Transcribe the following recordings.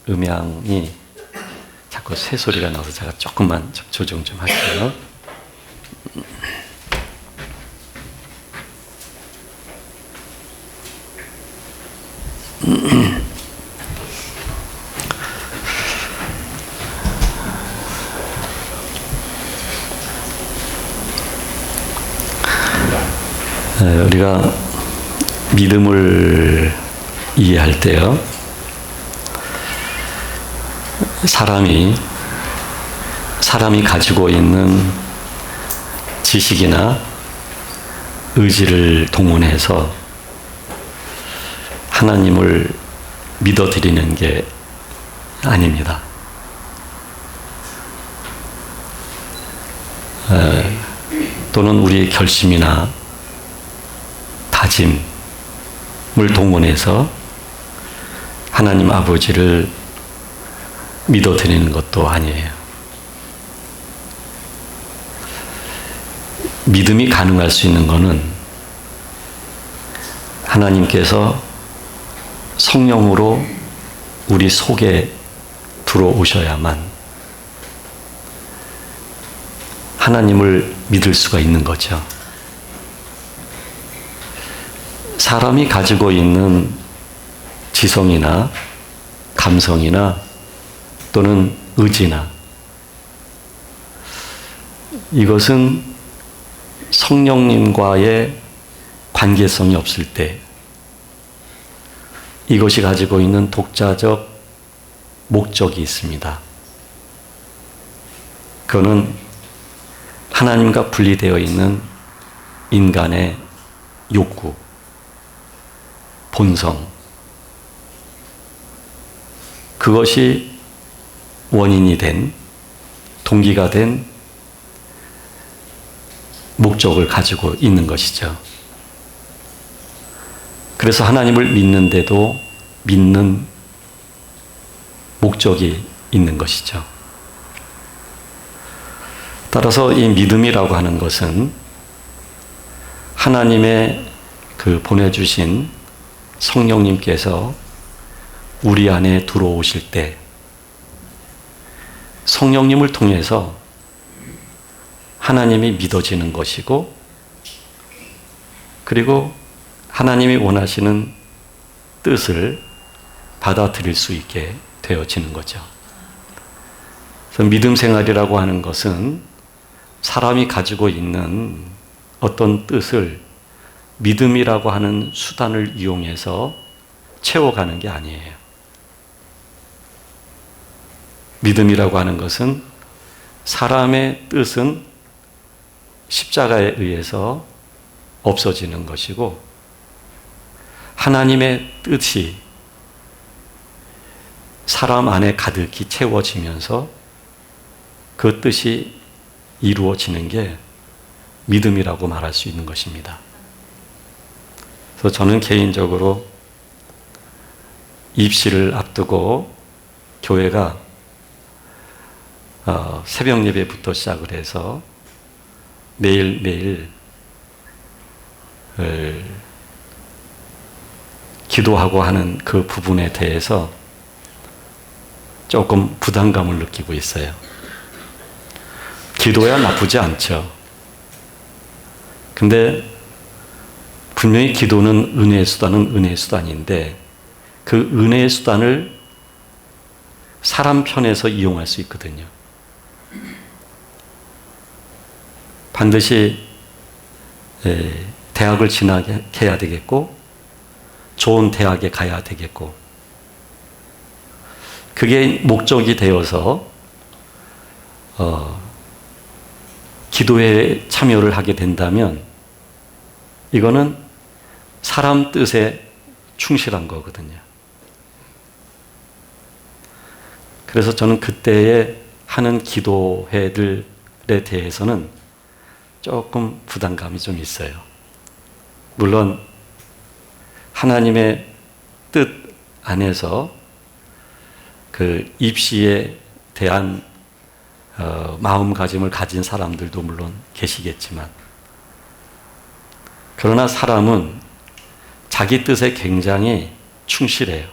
음향이 자꾸 새소리가 나서 제가 조금만 조정 좀 할게요. 우리가 믿음을 이해할 때요, 사람이 가지고 있는 지식이나 의지를 동원해서 하나님을 믿어드리는 게 아닙니다. 또는 우리의 결심이나 다짐을 동원해서 하나님 아버지를 믿어드리는 것도 아니에요. 믿음이 가능할 수 있는 것은 하나님께서 성령으로 우리 속에 들어오셔야만 하나님을 믿을 수가 있는 거죠. 사람이 가지고 있는 지성이나 감성이나 또는 의지나, 이것은 성령님과의 관계성이 없을 때 이것이 가지고 있는 독자적 목적이 있습니다. 그거는 하나님과 분리되어 있는 인간의 욕구, 본성, 그것이 원인이 된, 동기가 된 목적을 가지고 있는 것이죠. 그래서 하나님을 믿는데도 믿는 목적이 있는 것이죠. 따라서 이 믿음이라고 하는 것은 하나님의 그 보내주신 성령님께서 우리 안에 들어오실 때 성령님을 통해서 하나님이 믿어지는 것이고, 그리고 하나님이 원하시는 뜻을 받아들일 수 있게 되어지는 거죠. 그래서 믿음 생활이라고 하는 것은 사람이 가지고 있는 어떤 뜻을 믿음이라고 하는 수단을 이용해서 채워가는 게 아니에요. 믿음이라고 하는 것은 사람의 뜻은 십자가에 의해서 없어지는 것이고, 하나님의 뜻이 사람 안에 가득히 채워지면서 그 뜻이 이루어지는 게 믿음이라고 말할 수 있는 것입니다. 그래서 저는 개인적으로 입시를 앞두고 교회가 새벽 예배부터 시작을 해서 매일매일 기도하고 하는 그 부분에 대해서 조금 부담감을 느끼고 있어요. 기도야 나쁘지 않죠. 근데 분명히 기도는 은혜의 수단은 은혜의 수단인데, 그 은혜의 수단을 사람 편에서 이용할 수 있거든요. 반드시 대학을 진학해야 되겠고, 좋은 대학에 가야 되겠고, 그게 목적이 되어서 기도에 참여를 하게 된다면 이거는 사람 뜻에 충실한 거거든요. 그래서 저는 그때에 하는 기도회들에 대해서는 조금 부담감이 좀 있어요. 물론 하나님의 뜻 안에서 그 입시에 대한 마음가짐을 가진 사람들도 물론 계시겠지만, 그러나 사람은 자기 뜻에 굉장히 충실해요.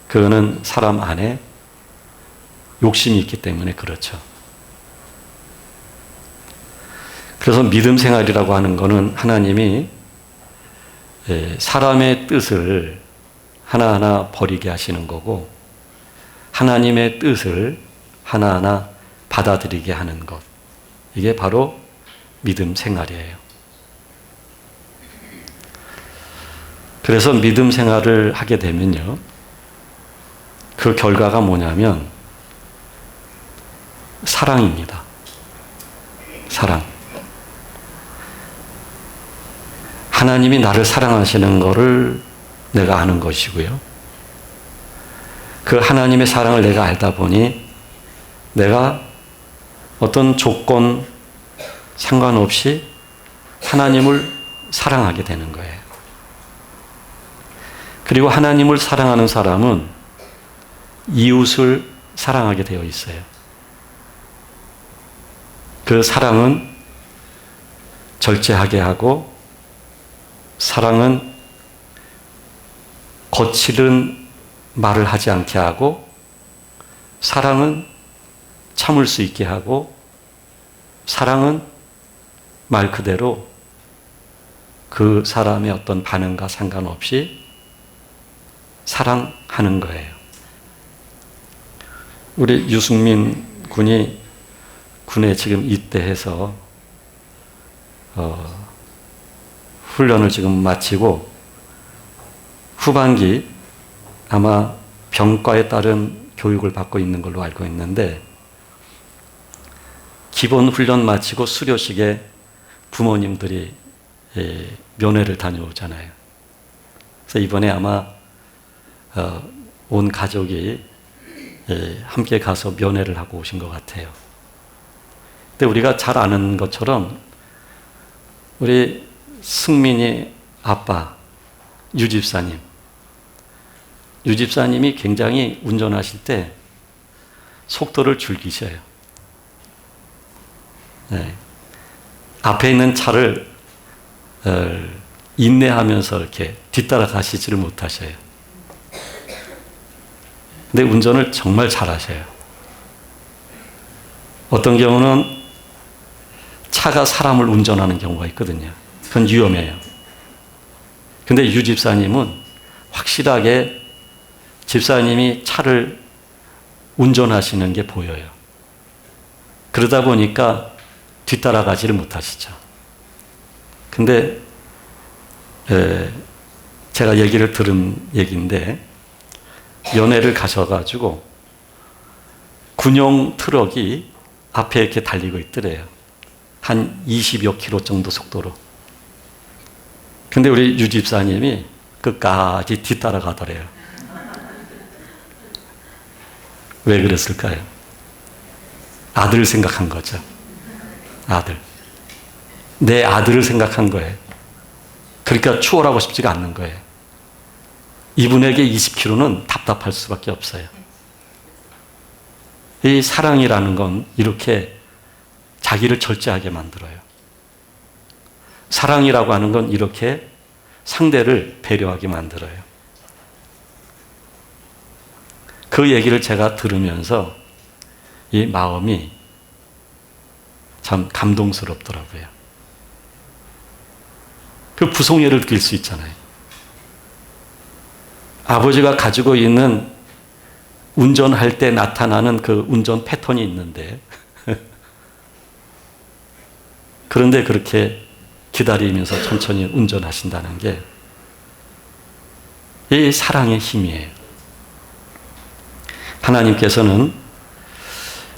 그거는 사람 안에 욕심이 있기 때문에 그렇죠. 그래서 믿음 생활이라고 하는 것은 하나님이 사람의 뜻을 하나하나 버리게 하시는 거고 하나님의 뜻을 하나하나 받아들이게 하는 것. 이게 바로 믿음 생활이에요. 그래서 믿음 생활을 하게 되면요. 그 결과가 뭐냐면 사랑입니다. 사랑. 하나님이 나를 사랑하시는 것을 내가 아는 것이고요. 그 하나님의 사랑을 내가 알다 보니 내가 어떤 조건 상관없이 하나님을 사랑하게 되는 거예요. 그리고 하나님을 사랑하는 사람은 이웃을 사랑하게 되어 있어요. 그 사랑은 절제하게 하고 사랑은 거칠은 말을 하지 않게 하고 사랑은 참을 수 있게 하고 사랑은 말 그대로 그 사람의 어떤 반응과 상관없이 사랑하는 거예요. 우리 유승민 군이 군에 지금 입대해서 훈련을 지금 마치고 후반기 아마 병과에 따른 교육을 받고 있는 걸로 알고 있는데 기본 훈련 마치고 수료식에 부모님들이 면회를 다녀오잖아요. 그래서 이번에 아마 온 가족이 함께 가서 면회를 하고 오신 것 같아요. 근데 우리가 잘 아는 것처럼 우리 승민이 아빠 유집사님이 굉장히 운전하실 때 속도를 즐기셔요. 네. 앞에 있는 차를 인내하면서 이렇게 뒤따라 가시지를 못하셔요. 근데 운전을 정말 잘하셔요. 어떤 경우는 차가 사람을 운전하는 경우가 있거든요. 그건 위험해요. 근데 유 집사님은 확실하게 집사님이 차를 운전하시는 게 보여요. 그러다 보니까 뒤따라가지를 못하시죠. 근데 제가 얘기를 들은 얘기인데 연애를 가셔가지고 군용 트럭이 앞에 이렇게 달리고 있더래요. 한 20여 킬로 정도 속도로. 근데 우리 유 집사님이 끝까지 뒤따라가더래요. 왜 그랬을까요? 아들을 생각한 거죠. 아들. 내 아들을 생각한 거예요. 그러니까 추월하고 싶지가 않는 거예요. 이분에게 20km는 답답할 수밖에 없어요. 이 사랑이라는 건 이렇게 자기를 절제하게 만들어요. 사랑이라고 하는 건 이렇게 상대를 배려하게 만들어요. 그 얘기를 제가 들으면서 이 마음이 참 감동스럽더라고요. 그 부송애를 느낄 수 있잖아요. 아버지가 가지고 있는 운전할 때 나타나는 그 운전 패턴이 있는데 그런데 그렇게 기다리면서 천천히 운전하신다는 게 이 사랑의 힘이에요. 하나님께서는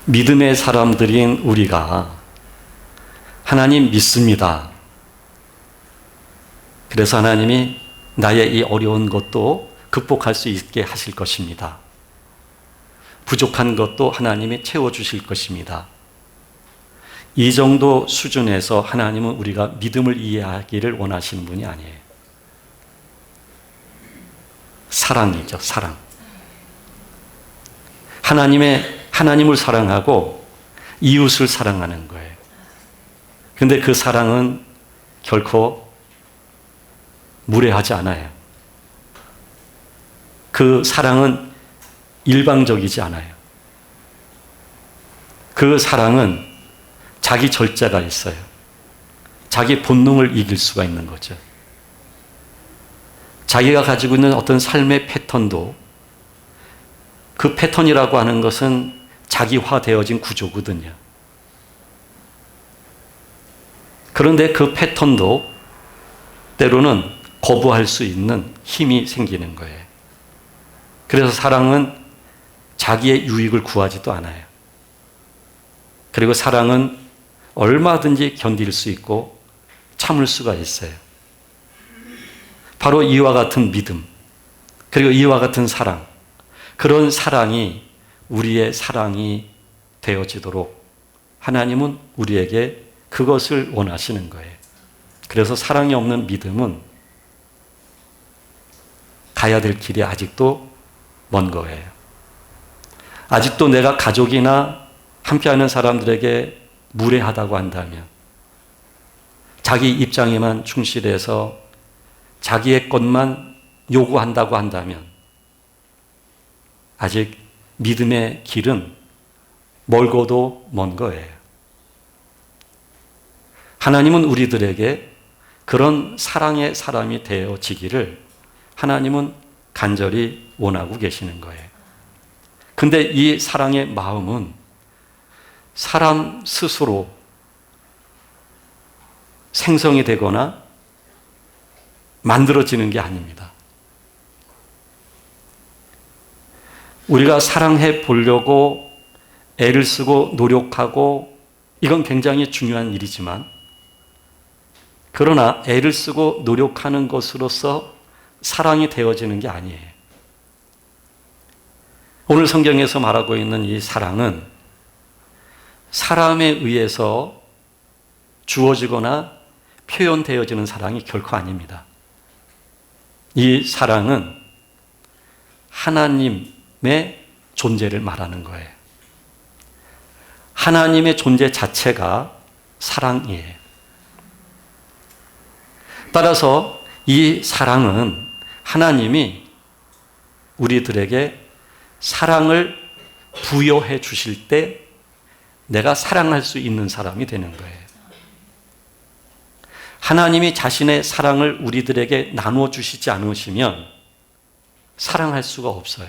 믿음의 사람들인 우리가 하나님 믿습니다. 그래서 하나님이 나의 이 어려운 것도 극복할 수 있게 하실 것입니다. 부족한 것도 하나님이 채워주실 것입니다. 이 정도 수준에서 하나님은 우리가 믿음을 이해하기를 원하시는 분이 아니에요. 사랑이죠, 사랑. 하나님을 사랑하고 이웃을 사랑하는 거예요. 근데 그 사랑은 결코 무례하지 않아요. 그 사랑은 일방적이지 않아요. 그 사랑은 자기 절제가 있어요. 자기 본능을 이길 수가 있는 거죠. 자기가 가지고 있는 어떤 삶의 패턴도 그 패턴이라고 하는 것은 자기화되어진 구조거든요. 그런데 그 패턴도 때로는 거부할 수 있는 힘이 생기는 거예요. 그래서 사랑은 자기의 유익을 구하지도 않아요. 그리고 사랑은 얼마든지 견딜 수 있고 참을 수가 있어요. 바로 이와 같은 믿음, 그리고 이와 같은 사랑, 그런 사랑이 우리의 사랑이 되어지도록 하나님은 우리에게 그것을 원하시는 거예요. 그래서 사랑이 없는 믿음은 가야 될 길이 아직도 먼 거예요. 아직도 내가 가족이나 함께하는 사람들에게 무례하다고 한다면, 자기 입장에만 충실해서 자기의 것만 요구한다고 한다면 아직 믿음의 길은 멀고도 먼 거예요. 하나님은 우리들에게 그런 사랑의 사람이 되어지기를 하나님은 간절히 원하고 계시는 거예요. 근데 이 사랑의 마음은 사람 스스로 생성이 되거나 만들어지는 게 아닙니다. 우리가 사랑해 보려고 애를 쓰고 노력하고 이건 굉장히 중요한 일이지만, 그러나 애를 쓰고 노력하는 것으로서 사랑이 되어지는 게 아니에요. 오늘 성경에서 말하고 있는 이 사랑은 사람에 의해서 주어지거나 표현되어지는 사랑이 결코 아닙니다. 이 사랑은 하나님의 존재를 말하는 거예요. 하나님의 존재 자체가 사랑이에요. 따라서 이 사랑은 하나님이 우리들에게 사랑을 부여해 주실 때 내가 사랑할 수 있는 사람이 되는 거예요. 하나님이 자신의 사랑을 우리들에게 나누어 주시지 않으시면 사랑할 수가 없어요.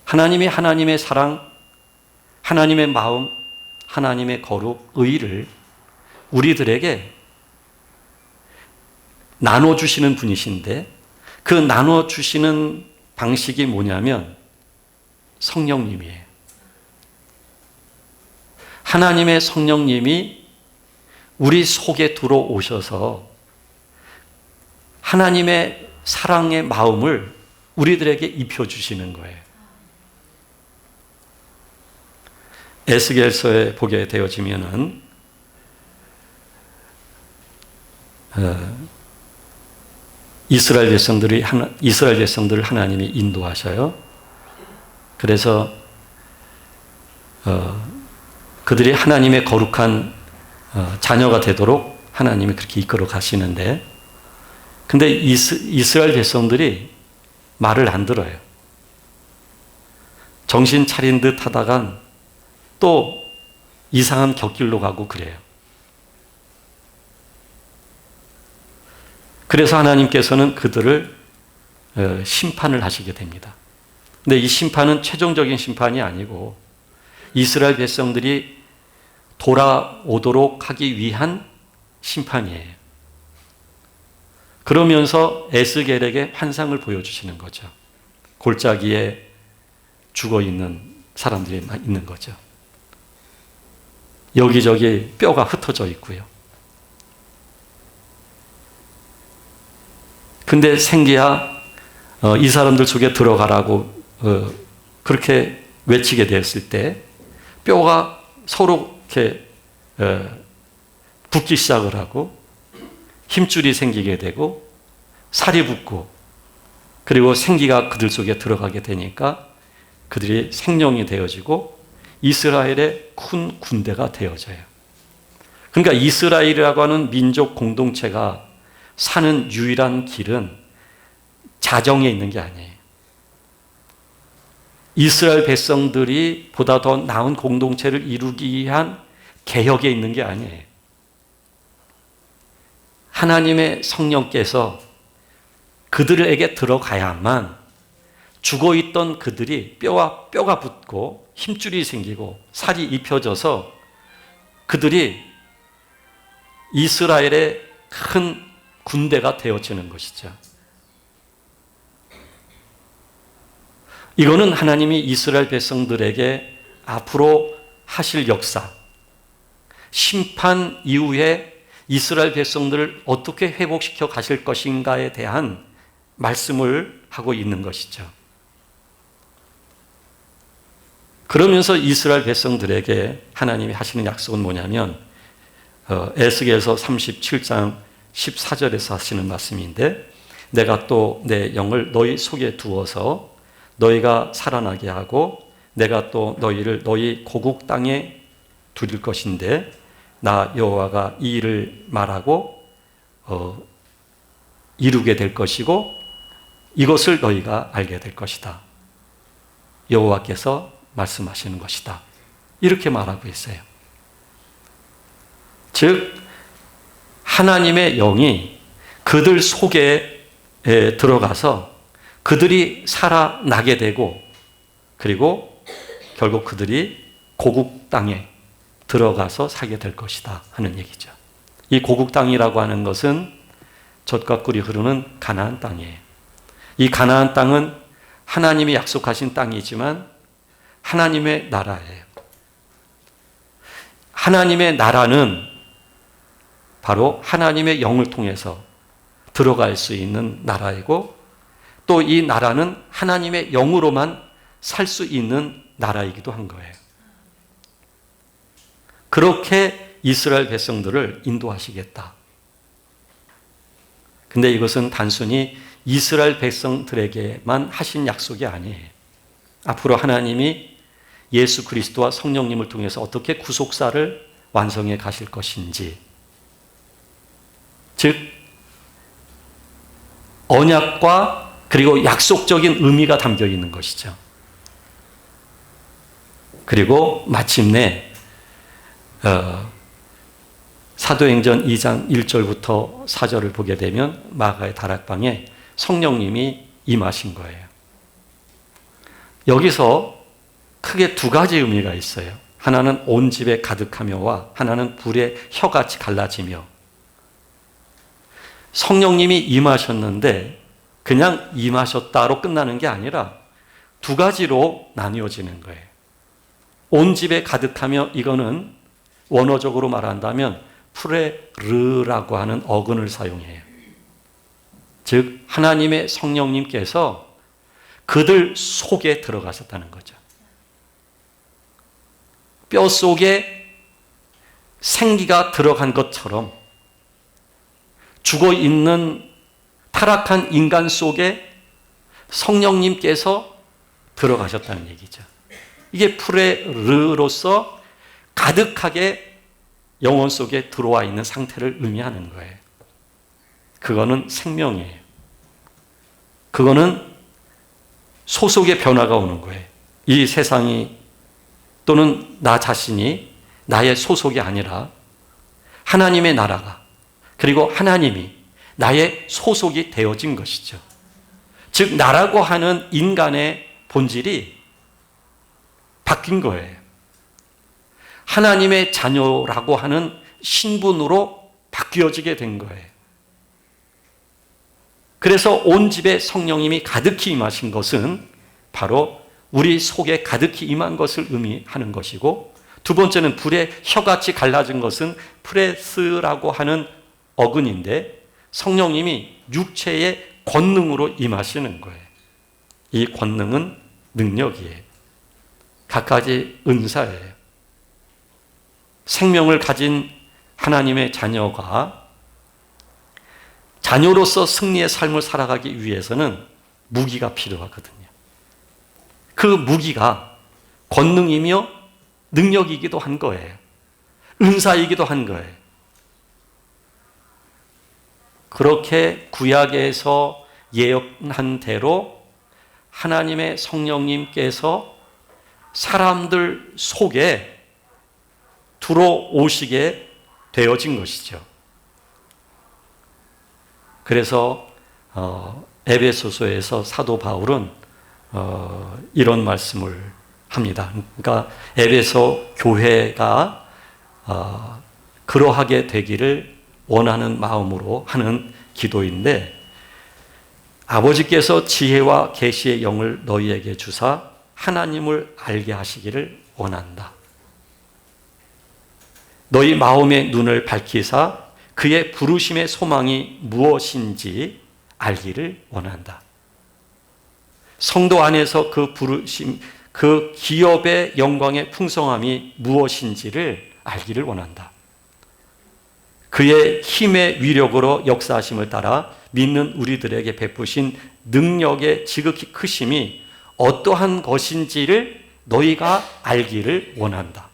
하나님이 하나님의 사랑, 하나님의 마음, 하나님의 거룩, 의를 우리들에게 나눠주시는 분이신데, 그 나눠주시는 방식이 뭐냐면 성령님이에요. 하나님의 성령님이 우리 속에 들어오셔서 하나님의 사랑의 마음을 우리들에게 입혀주시는 거예요. 에스겔서에 보게 되어지면은 이스라엘 백성들을 하나님이 인도하셔요. 그래서 그들이 하나님의 거룩한 자녀가 되도록 하나님이 그렇게 이끌어 가시는데, 근데 이스라엘 백성들이 말을 안 들어요. 정신 차린 듯 하다간 또 이상한 곁길로 가고 그래요. 그래서 하나님께서는 그들을 심판을 하시게 됩니다. 근데 이 심판은 최종적인 심판이 아니고 이스라엘 백성들이 돌아오도록 하기 위한 심판이에요. 그러면서 에스겔에게 환상을 보여주시는 거죠. 골짜기에 죽어있는 사람들이 있는 거죠. 여기저기 뼈가 흩어져 있고요. 근데 생기야 이 사람들 속에 들어가라고 그렇게 외치게 되었을 때 뼈가 서로 이렇게 붙기 시작을 하고 힘줄이 생기게 되고 살이 붙고, 그리고 생기가 그들 속에 들어가게 되니까 그들이 생명이 되어지고 이스라엘의 큰 군대가 되어져요. 그러니까 이스라엘이라고 하는 민족 공동체가 사는 유일한 길은 자정에 있는 게 아니에요. 이스라엘 백성들이 보다 더 나은 공동체를 이루기 위한 개혁에 있는 게 아니에요. 하나님의 성령께서 그들에게 들어가야만 죽어있던 그들이 뼈와 뼈가 붙고 힘줄이 생기고 살이 입혀져서 그들이 이스라엘의 큰 군대가 되어지는 것이죠. 이거는 하나님이 이스라엘 백성들에게 앞으로 하실 역사, 심판 이후에 이스라엘 백성들을 어떻게 회복시켜 가실 것인가에 대한 말씀을 하고 있는 것이죠. 그러면서 이스라엘 백성들에게 하나님이 하시는 약속은 뭐냐면 에스겔서 37장 14절에서 하시는 말씀인데, 내가 또 내 영을 너희 속에 두어서 너희가 살아나게 하고 내가 또 너희를 너희 고국 땅에 두릴 것인데 나 여호와가 이 일을 말하고 이루게 될 것이고 이것을 너희가 알게 될 것이다. 여호와께서 말씀하시는 것이다. 이렇게 말하고 있어요. 즉 하나님의 영이 그들 속에 들어가서 그들이 살아나게 되고 그리고 결국 그들이 고국 땅에 들어가서 살게 될 것이다 하는 얘기죠. 이 고국 땅이라고 하는 것은 젖과 꿀이 흐르는 가나안 땅이에요. 이 가나안 땅은 하나님이 약속하신 땅이지만 하나님의 나라예요. 하나님의 나라는 바로 하나님의 영을 통해서 들어갈 수 있는 나라이고 또 이 나라는 하나님의 영으로만 살 수 있는 나라이기도 한 거예요. 그렇게 이스라엘 백성들을 인도하시겠다. 근데 이것은 단순히 이스라엘 백성들에게만 하신 약속이 아니에요. 앞으로 하나님이 예수 그리스도와 성령님을 통해서 어떻게 구속사를 완성해 가실 것인지, 즉 언약과 그리고 약속적인 의미가 담겨 있는 것이죠. 그리고 마침내 사도행전 2장 1절부터 4절을 보게 되면 마가의 다락방에 성령님이 임하신 거예요. 여기서 크게 두 가지 의미가 있어요. 하나는 온 집에 가득하며와 하나는 불의 혀같이 갈라지며. 성령님이 임하셨는데 그냥 임하셨다로 끝나는 게 아니라 두 가지로 나뉘어지는 거예요. 온 집에 가득하며, 이거는 원어적으로 말한다면 프레르라고 하는 어근을 사용해요. 즉 하나님의 성령님께서 그들 속에 들어가셨다는 거죠. 뼈 속에 생기가 들어간 것처럼 죽어있는 타락한 인간 속에 성령님께서 들어가셨다는 얘기죠. 이게 프레르로서 가득하게 영혼 속에 들어와 있는 상태를 의미하는 거예요. 그거는 생명이에요. 그거는 소속의 변화가 오는 거예요. 이 세상이 또는 나 자신이 나의 소속이 아니라 하나님의 나라가, 그리고 하나님이 나의 소속이 되어진 것이죠. 즉 나라고 하는 인간의 본질이 바뀐 거예요. 하나님의 자녀라고 하는 신분으로 바뀌어지게 된 거예요. 그래서 온 집에 성령님이 가득히 임하신 것은 바로 우리 속에 가득히 임한 것을 의미하는 것이고, 두 번째는 불의 혀같이 갈라진 것은 프레스라고 하는 어근인데 성령님이 육체의 권능으로 임하시는 거예요. 이 권능은 능력이에요. 갖가지 은사예요. 생명을 가진 하나님의 자녀가 자녀로서 승리의 삶을 살아가기 위해서는 무기가 필요하거든요. 그 무기가 권능이며 능력이기도 한 거예요. 은사이기도 한 거예요. 그렇게 구약에서 예언한 대로 하나님의 성령님께서 사람들 속에 들어오시게 되어진 것이죠. 그래서 에베소서에서 사도 바울은 이런 말씀을 합니다. 그러니까 에베소 교회가 그러하게 되기를 원하는 마음으로 하는 기도인데, 아버지께서 지혜와 계시의 영을 너희에게 주사 하나님을 알게 하시기를 원한다. 너희 마음의 눈을 밝히사 그의 부르심의 소망이 무엇인지 알기를 원한다. 성도 안에서 그 부르심, 그 기업의 영광의 풍성함이 무엇인지를 알기를 원한다. 그의 힘의 위력으로 역사하심을 따라 믿는 우리들에게 베푸신 능력의 지극히 크심이 어떠한 것인지를 너희가 알기를 원한다.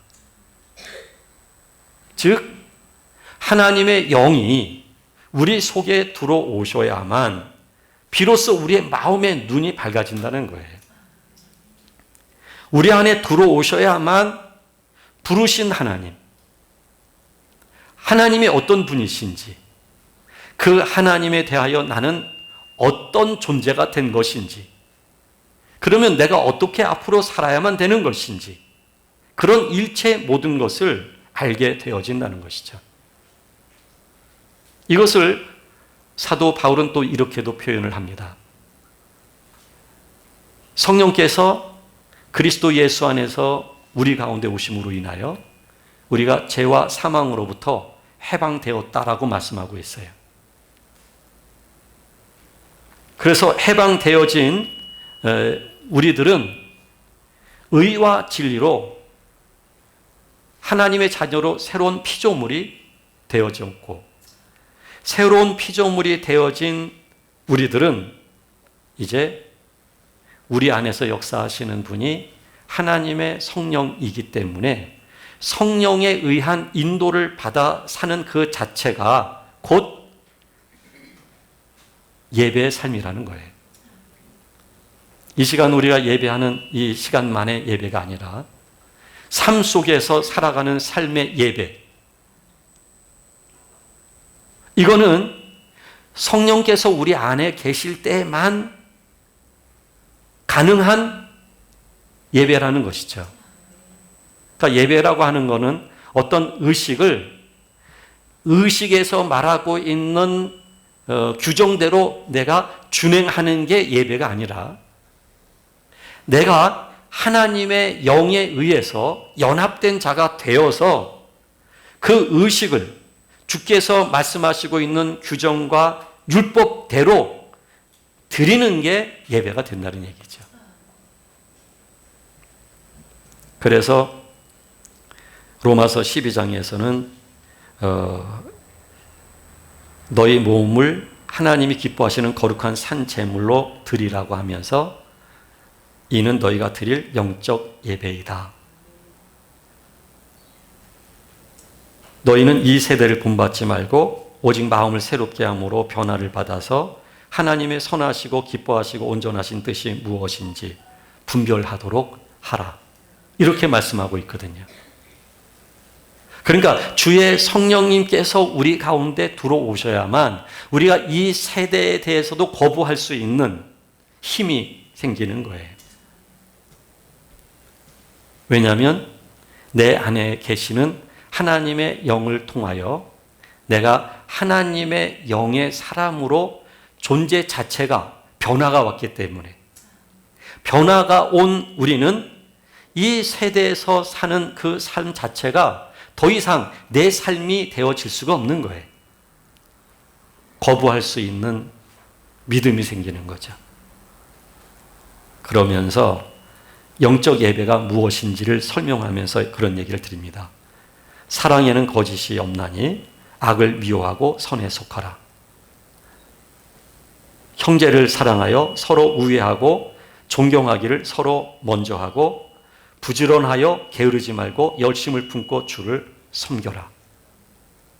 즉, 하나님의 영이 우리 속에 들어오셔야만 비로소 우리의 마음의 눈이 밝아진다는 거예요. 우리 안에 들어오셔야만 부르신 하나님, 하나님이 어떤 분이신지, 그 하나님에 대하여 나는 어떤 존재가 된 것인지, 그러면 내가 어떻게 앞으로 살아야만 되는 것인지, 그런 일체 모든 것을 알게 되어진다는 것이죠. 이것을 사도 바울은 또 이렇게도 표현을 합니다. 성령께서 그리스도 예수 안에서 우리 가운데 오심으로 인하여 우리가 죄와 사망으로부터 해방되었다라고 말씀하고 있어요. 그래서 해방되어진 우리들은 의와 진리로 하나님의 자녀로 새로운 피조물이 되어졌고, 새로운 피조물이 되어진 우리들은 이제 우리 안에서 역사하시는 분이 하나님의 성령이기 때문에 성령에 의한 인도를 받아 사는 그 자체가 곧 예배의 삶이라는 거예요. 이 시간 우리가 예배하는 이 시간만의 예배가 아니라 삶 속에서 살아가는 삶의 예배, 이거는 성령께서 우리 안에 계실 때만 가능한 예배라는 것이죠. 그러니까 예배라고 하는 것은 어떤 의식에서 말하고 있는 규정대로 내가 준행하는 게 예배가 아니라, 내가 하나님의 영에 의해서 연합된 자가 되어서 그 의식을 주께서 말씀하시고 있는 규정과 율법대로 드리는 게 예배가 된다는 얘기죠. 그래서 로마서 12장에서는 너희 몸을 하나님이 기뻐하시는 거룩한 산 제물로 드리라고 하면서 이는 너희가 드릴 영적 예배이다. 너희는 이 세대를 본받지 말고 오직 마음을 새롭게 함으로 변화를 받아서 하나님의 선하시고 기뻐하시고 온전하신 뜻이 무엇인지 분별하도록 하라. 이렇게 말씀하고 있거든요. 그러니까 주의 성령님께서 우리 가운데 들어오셔야만 우리가 이 세대에 대해서도 거부할 수 있는 힘이 생기는 거예요. 왜냐하면 내 안에 계시는 하나님의 영을 통하여 내가 하나님의 영의 사람으로 존재 자체가 변화가 왔기 때문에, 변화가 온 우리는 이 세대에서 사는 그 삶 자체가 더 이상 내 삶이 되어질 수가 없는 거예요. 거부할 수 있는 믿음이 생기는 거죠. 그러면서 영적 예배가 무엇인지를 설명하면서 그런 얘기를 드립니다. 사랑에는 거짓이 없나니 악을 미워하고 선에 속하라. 형제를 사랑하여 서로 우애하고 존경하기를 서로 먼저 하고 부지런하여 게으르지 말고 열심을 품고 주를 섬겨라.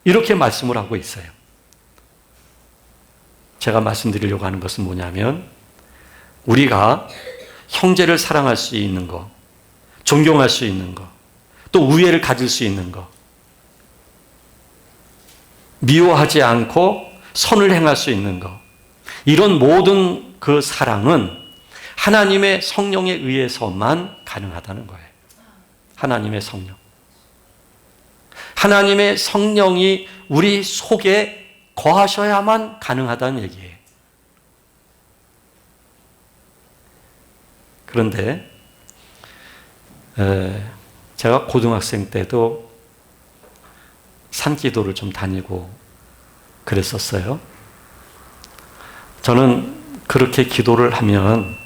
이렇게 말씀을 하고 있어요. 제가 말씀드리려고 하는 것은 뭐냐면 우리가 형제를 사랑할 수 있는 것, 존경할 수 있는 것, 또 우애를 가질 수 있는 것, 미워하지 않고 선을 행할 수 있는 것, 이런 모든 그 사랑은 하나님의 성령에 의해서만 가능하다는 거예요. 하나님의 성령. 하나님의 성령이 우리 속에 거하셔야만 가능하다는 얘기예요. 그런데 제가 고등학생 때도 산기도를 좀 다니고 그랬었어요. 저는 그렇게 기도를 하면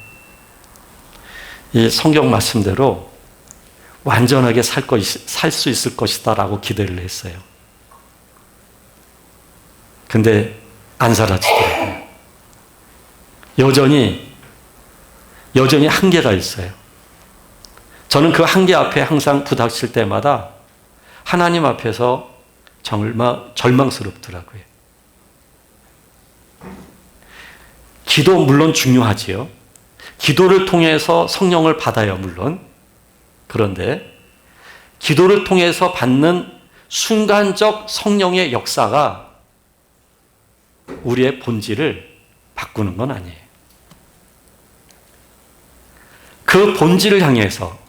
이 성경 말씀대로 완전하게 살 수 있을 것이다 라고 기대를 했어요. 근데 안 사라지더라고요. 여전히 한계가 있어요. 저는 그 한계 앞에 항상 부닥칠 때마다 하나님 앞에서 정말 절망스럽더라고요. 기도 물론 중요하지요. 기도를 통해서 성령을 받아요, 물론. 그런데 기도를 통해서 받는 순간적 성령의 역사가 우리의 본질을 바꾸는 건 아니에요. 그 본질을 향해서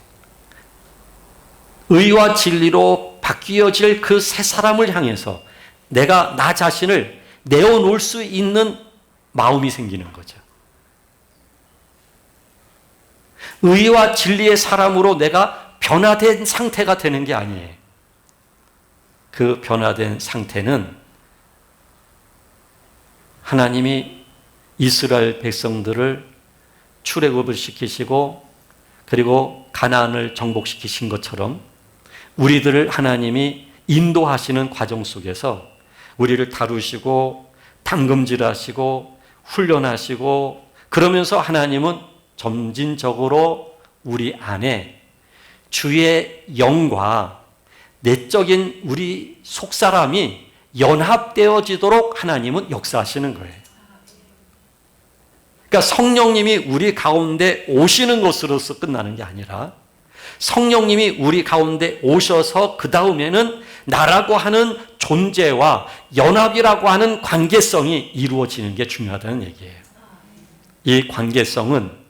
의와 진리로 바뀌어질 그 새 사람을 향해서 내가 나 자신을 내어놓을 수 있는 마음이 생기는 거죠. 의와 진리의 사람으로 내가 변화된 상태가 되는 게 아니에요. 그 변화된 상태는 하나님이 이스라엘 백성들을 출애굽을 시키시고 그리고 가나안을 정복시키신 것처럼 우리들을 하나님이 인도하시는 과정 속에서 우리를 다루시고 담금질하시고 훈련하시고 그러면서 하나님은 점진적으로 우리 안에 주의 영과 내적인 우리 속사람이 연합되어지도록 하나님은 역사하시는 거예요. 그러니까 성령님이 우리 가운데 오시는 것으로서 끝나는 게 아니라 성령님이 우리 가운데 오셔서 그 다음에는 나라고 하는 존재와 연합이라고 하는 관계성이 이루어지는 게 중요하다는 얘기예요. 이 관계성은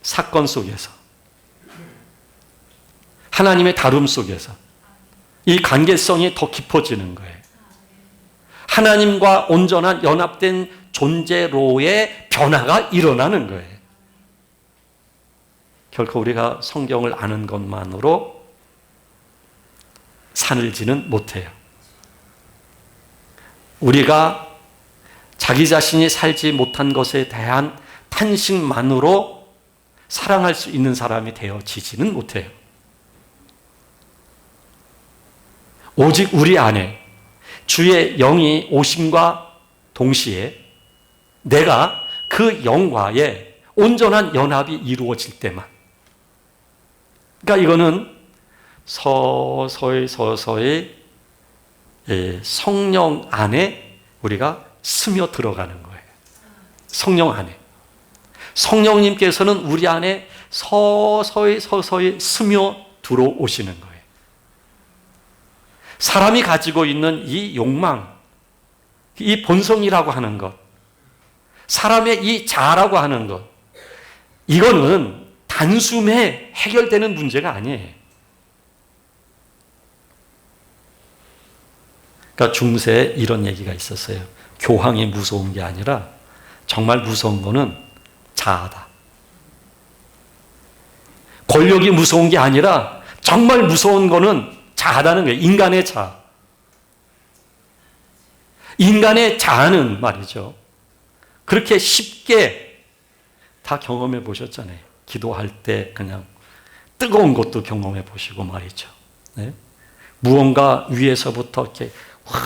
사건 속에서 하나님의 다룸 속에서 이 관계성이 더 깊어지는 거예요. 하나님과 온전한 연합된 존재로의 변화가 일어나는 거예요. 결코 우리가 성경을 아는 것만으로 산을 지는 못해요. 우리가 자기 자신이 살지 못한 것에 대한 탄식만으로 사랑할 수 있는 사람이 되어지지는 못해요. 오직 우리 안에 주의 영이 오심과 동시에 내가 그 영과의 온전한 연합이 이루어질 때만. 그러니까 이거는 서서히 성령 안에 우리가 스며 들어가는 거예요. 성령 안에. 성령님께서는 우리 안에 서서히 스며 들어오시는 거예요. 사람이 가지고 있는 이 욕망, 이 본성이라고 하는 것, 사람의 이 자아라고 하는 것, 이거는 단숨에 해결되는 문제가 아니에요. 그러니까 중세에 이런 얘기가 있었어요. 교황이 무서운 게 아니라 정말 무서운 거는 자아다. 권력이 무서운 게 아니라 정말 무서운 거는 자아다는 거예요. 인간의 자아. 인간의 자아는 말이죠. 그렇게 쉽게 다 경험해 보셨잖아요. 기도할 때 그냥 뜨거운 것도 경험해 보시고 말이죠. 네? 무언가 위에서부터 이렇게 확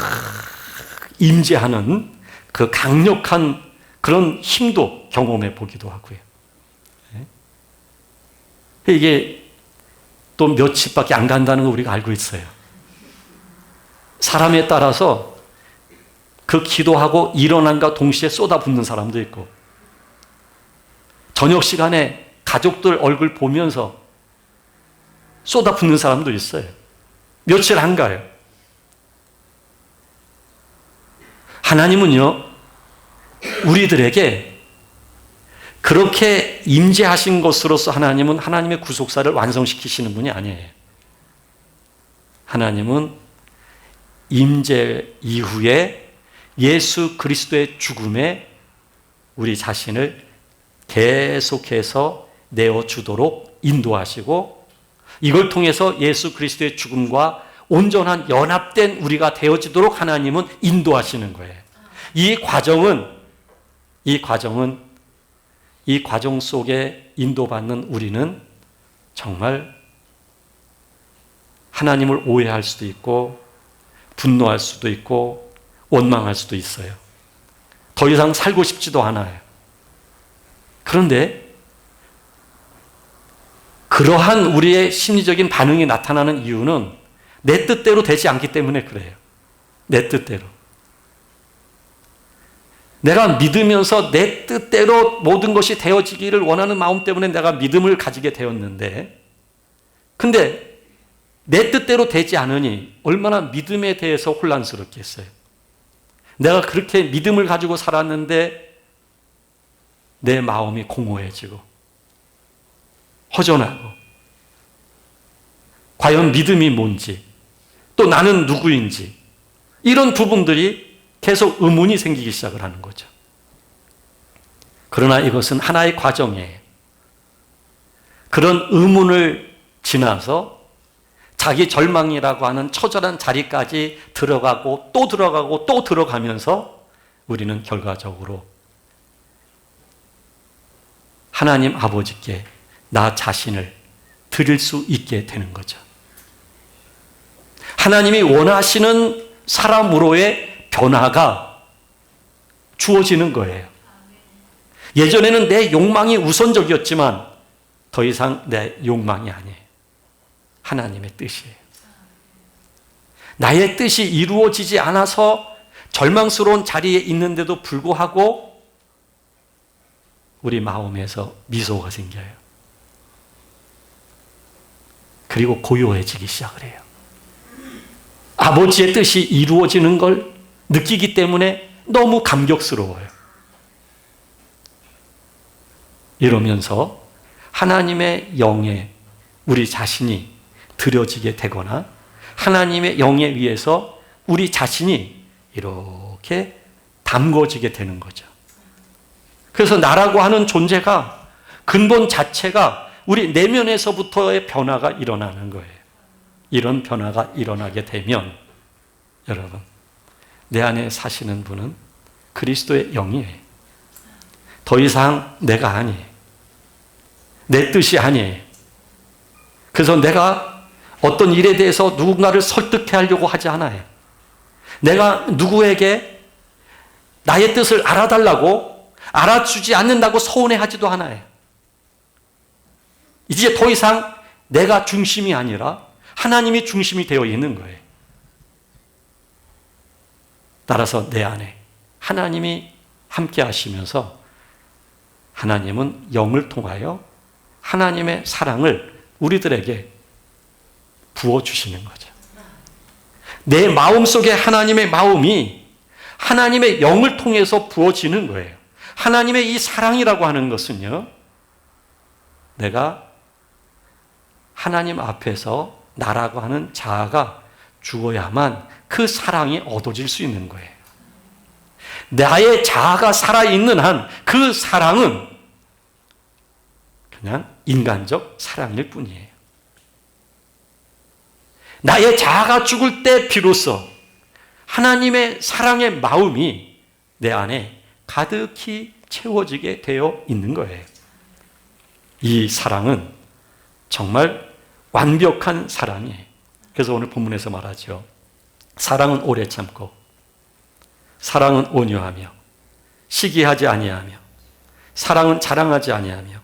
임재하는 그 강력한 그런 힘도 경험해 보기도 하고요. 네? 이게 또 며칠밖에 안 간다는 거 우리가 알고 있어요. 사람에 따라서 그 기도하고 일어난과 동시에 쏟아붓는 사람도 있고 저녁 시간에 가족들 얼굴 보면서 쏟아붓는 사람도 있어요. 며칠 안 가요. 하나님은요, 우리들에게 그렇게 임재하신 것으로서 하나님은 하나님의 구속사를 완성시키시는 분이 아니에요. 하나님은 임재 이후에 예수 그리스도의 죽음에 우리 자신을 계속해서 내어주도록 인도하시고, 이걸 통해서 예수 그리스도의 죽음과 온전한 연합된 우리가 되어지도록 하나님은 인도하시는 거예요. 이 과정 속에 인도받는 우리는 정말 하나님을 오해할 수도 있고 분노할 수도 있고 원망할 수도 있어요. 더 이상 살고 싶지도 않아요. 그런데 그러한 우리의 심리적인 반응이 나타나는 이유는 내 뜻대로 되지 않기 때문에 그래요. 내 뜻대로. 내가 믿으면서 내 뜻대로 모든 것이 되어지기를 원하는 마음 때문에 내가 믿음을 가지게 되었는데, 근데 내 뜻대로 되지 않으니 얼마나 믿음에 대해서 혼란스럽겠어요. 내가 그렇게 믿음을 가지고 살았는데 내 마음이 공허해지고 허전하고, 과연 믿음이 뭔지, 또 나는 누구인지, 이런 부분들이 계속 의문이 생기기 시작을 하는 거죠. 그러나 이것은 하나의 과정이에요. 그런 의문을 지나서 자기 절망이라고 하는 처절한 자리까지 들어가고 또 들어가고 또 들어가면서 우리는 결과적으로 하나님 아버지께 나 자신을 드릴 수 있게 되는 거죠. 하나님이 원하시는 사람으로의 변화가 주어지는 거예요. 예전에는 내 욕망이 우선적이었지만 더 이상 내 욕망이 아니에요. 하나님의 뜻이에요. 나의 뜻이 이루어지지 않아서 절망스러운 자리에 있는데도 불구하고 우리 마음에서 미소가 생겨요. 그리고 고요해지기 시작을 해요. 아버지의 뜻이 이루어지는 걸 느끼기 때문에 너무 감격스러워요. 이러면서 하나님의 영에 우리 자신이 드려지게 되거나 하나님의 영에 의해서 우리 자신이 이렇게 담궈지게 되는 거죠. 그래서 나라고 하는 존재가, 근본 자체가 우리 내면에서부터의 변화가 일어나는 거예요. 이런 변화가 일어나게 되면 여러분, 내 안에 사시는 분은 그리스도의 영이에요. 더 이상 내가 아니에요. 내 뜻이 아니에요. 그래서 내가 어떤 일에 대해서 누군가를 설득해 하려고 하지 않아요. 내가 누구에게 나의 뜻을 알아달라고, 알아주지 않는다고 서운해하지도 않아요. 이제 더 이상 내가 중심이 아니라 하나님이 중심이 되어 있는 거예요. 따라서 내 안에 하나님이 함께 하시면서 하나님은 영을 통하여 하나님의 사랑을 우리들에게 부어주시는 거죠. 내 마음속에 하나님의 마음이 하나님의 영을 통해서 부어지는 거예요. 하나님의 이 사랑이라고 하는 것은요, 내가 하나님 앞에서 나라고 하는 자아가 죽어야만 그 사랑이 얻어질 수 있는 거예요. 나의 자아가 살아있는 한 그 사랑은 그냥 인간적 사랑일 뿐이에요. 나의 자아가 죽을 때 비로소 하나님의 사랑의 마음이 내 안에 가득히 채워지게 되어 있는 거예요. 이 사랑은 정말 완벽한 사랑이에요. 그래서 오늘 본문에서 말하죠. 사랑은 오래 참고, 사랑은 온유하며, 시기하지 아니하며, 사랑은 자랑하지 아니하며,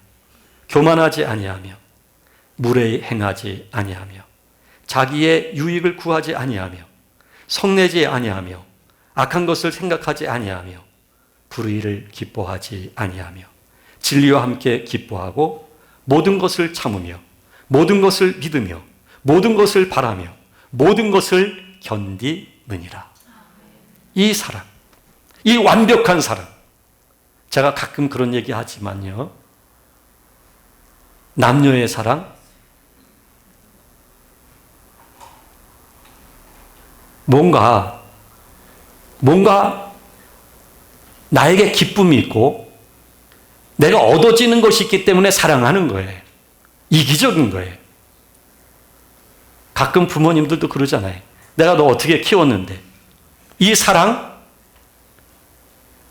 교만하지 아니하며, 무례히 행하지 아니하며, 자기의 유익을 구하지 아니하며, 성내지 아니하며, 악한 것을 생각하지 아니하며, 불의를 기뻐하지 아니하며, 진리와 함께 기뻐하고 모든 것을 참으며 모든 것을 믿으며 모든 것을 바라며 모든 것을 견디느니라. 이 사랑, 이 완벽한 사랑. 제가 가끔 그런 얘기 하지만요, 남녀의 사랑, 뭔가 나에게 기쁨이 있고 내가 얻어지는 것이 있기 때문에 사랑하는 거예요. 이기적인 거예요. 가끔 부모님들도 그러잖아요. 내가 너 어떻게 키웠는데. 이 사랑,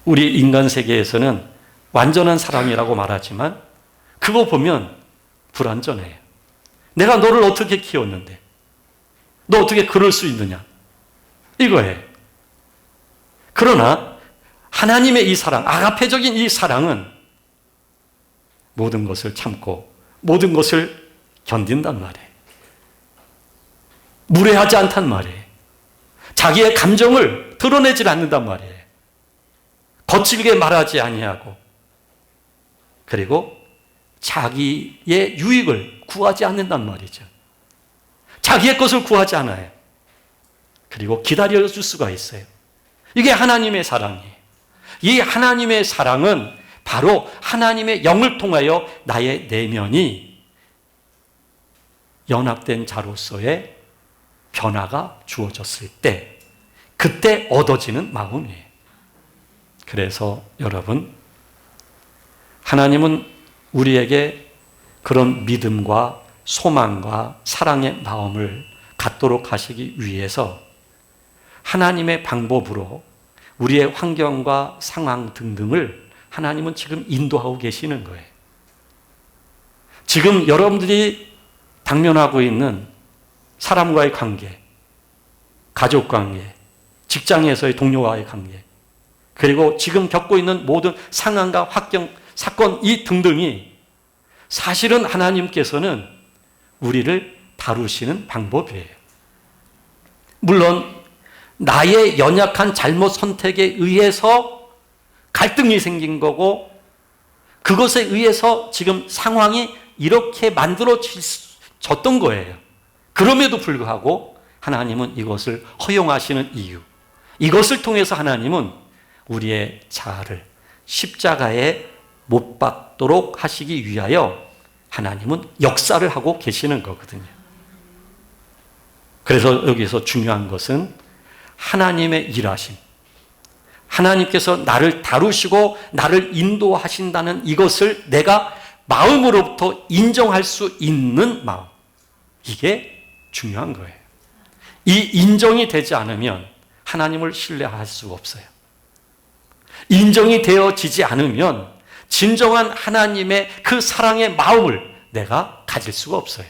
우리 인간 세계에서는 완전한 사랑이라고 말하지만 그거 보면 불완전해요. 내가 너를 어떻게 키웠는데. 너 어떻게 그럴 수 있느냐. 이거예요. 그러나 하나님의 이 사랑, 아가페적인 이 사랑은 모든 것을 참고 모든 것을 견딘단 말이에요. 무례하지 않단 말이에요. 자기의 감정을 드러내질 않는단 말이에요. 거칠게 말하지 아니하고, 그리고 자기의 유익을 구하지 않는단 말이죠. 자기의 것을 구하지 않아요. 그리고 기다려줄 수가 있어요. 이게 하나님의 사랑이에요. 이 하나님의 사랑은 바로 하나님의 영을 통하여 나의 내면이 연합된 자로서의 변화가 주어졌을 때, 그때 얻어지는 마음이에요. 그래서 여러분, 하나님은 우리에게 그런 믿음과 소망과 사랑의 마음을 갖도록 하시기 위해서 하나님의 방법으로 우리의 환경과 상황 등등을 하나님은 지금 인도하고 계시는 거예요. 지금 여러분들이 당면하고 있는 사람과의 관계, 가족 관계, 직장에서의 동료와의 관계, 그리고 지금 겪고 있는 모든 상황과 환경, 사건 이 등등이 사실은 하나님께서는 우리를 다루시는 방법이에요. 물론 나의 연약한 잘못 선택에 의해서 갈등이 생긴 거고, 그것에 의해서 지금 상황이 이렇게 만들어졌던 거예요. 그럼에도 불구하고 하나님은 이것을 허용하시는 이유, 이것을 통해서 하나님은 우리의 자아를 십자가에 못 박도록 하시기 위하여 하나님은 역사를 하고 계시는 거거든요. 그래서 여기서 중요한 것은 하나님의 일하심, 하나님께서 나를 다루시고 나를 인도하신다는 이것을 내가 마음으로부터 인정할 수 있는 마음, 이게 중요한 거예요. 이 인정이 되지 않으면 하나님을 신뢰할 수가 없어요. 인정이 되어지지 않으면 진정한 하나님의 그 사랑의 마음을 내가 가질 수가 없어요.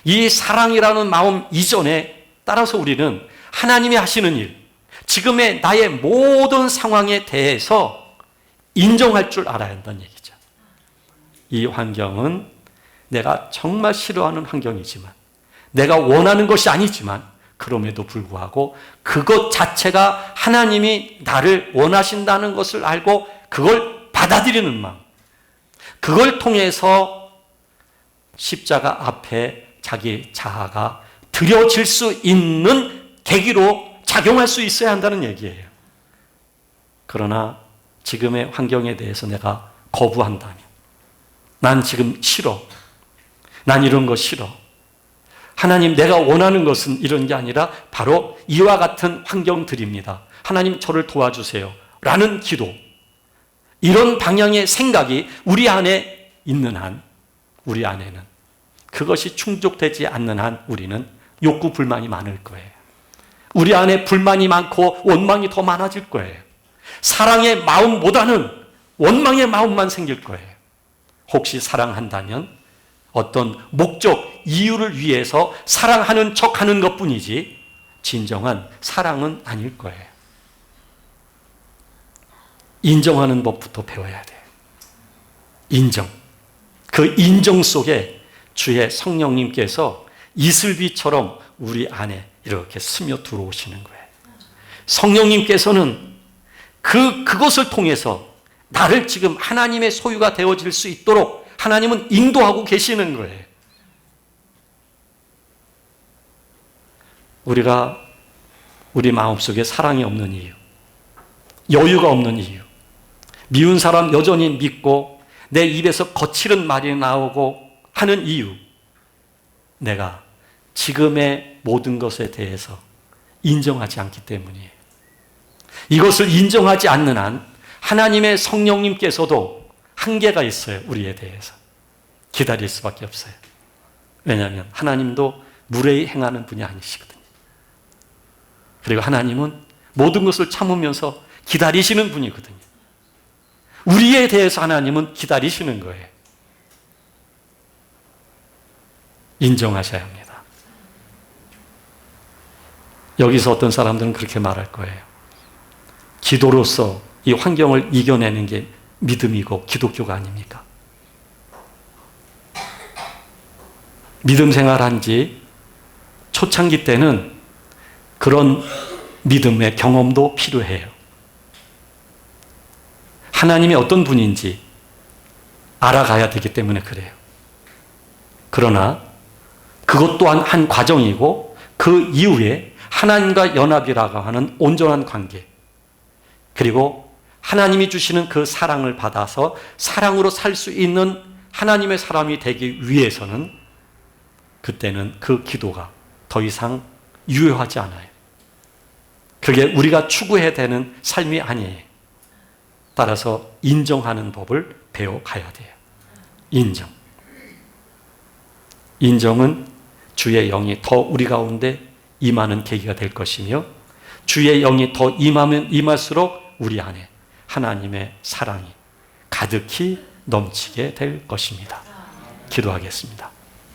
이 사랑이라는 마음 이전에, 따라서 우리는 하나님이 하시는 일, 지금의 나의 모든 상황에 대해서 인정할 줄 알아야 한다는 얘기죠. 이 환경은 내가 정말 싫어하는 환경이지만, 내가 원하는 것이 아니지만, 그럼에도 불구하고 그것 자체가 하나님이 나를 원하신다는 것을 알고 그걸 받아들이는 마음, 그걸 통해서 십자가 앞에 자기 자아가 드려질 수 있는 계기로 작용할 수 있어야 한다는 얘기예요. 그러나 지금의 환경에 대해서 내가 거부한다면, 난 지금 싫어, 난 이런 거 싫어, 하나님 내가 원하는 것은 이런 게 아니라 바로 이와 같은 환경들입니다, 하나님 저를 도와주세요 라는 기도, 이런 방향의 생각이 우리 안에 있는 한, 우리 안에는 그것이 충족되지 않는 한 우리는 욕구 불만이 많을 거예요. 우리 안에 불만이 많고 원망이 더 많아질 거예요. 사랑의 마음보다는 원망의 마음만 생길 거예요. 혹시 사랑한다면 어떤 목적, 이유를 위해서 사랑하는 척하는 것뿐이지 진정한 사랑은 아닐 거예요. 인정하는 법부터 배워야 돼요. 인정. 그 인정 속에 주의 성령님께서 이슬비처럼 우리 안에 이렇게 스며 들어오시는 거예요. 성령님께서는 그것을 통해서 나를 지금 하나님의 소유가 되어질 수 있도록 하나님은 인도하고 계시는 거예요. 우리가 우리 마음속에 사랑이 없는 이유, 여유가 없는 이유, 미운 사람 여전히 믿고 내 입에서 거칠은 말이 나오고 하는 이유, 내가 지금의 모든 것에 대해서 인정하지 않기 때문이에요. 이것을 인정하지 않는 한 하나님의 성령님께서도 한계가 있어요. 우리에 대해서 기다릴 수밖에 없어요. 왜냐하면 하나님도 무례히 행하는 분이 아니시거든요. 그리고 하나님은 모든 것을 참으면서 기다리시는 분이거든요. 우리에 대해서 하나님은 기다리시는 거예요. 인정하셔야 합니다. 여기서 어떤 사람들은 그렇게 말할 거예요. 기도로서 이 환경을 이겨내는 게 믿음이고 기독교가 아닙니까? 믿음 생활한 지 초창기 때는 그런 믿음의 경험도 필요해요. 하나님이 어떤 분인지 알아가야 되기 때문에 그래요. 그러나 그것 또한 한 과정이고 그 이후에 하나님과 연합이라고 하는 온전한 관계, 그리고 하나님이 주시는 그 사랑을 받아서 사랑으로 살 수 있는 하나님의 사람이 되기 위해서는 그때는 그 기도가 더 이상 유효하지 않아요. 그게 우리가 추구해야 되는 삶이 아니에요. 따라서 인정하는 법을 배워가야 돼요. 인정은 주의 영이 더 우리 가운데 임하는 계기가 될 것이며, 주의 영이 더 임하면 임할수록 우리 안에 하나님의 사랑이 가득히 넘치게 될 것입니다. 기도하겠습니다.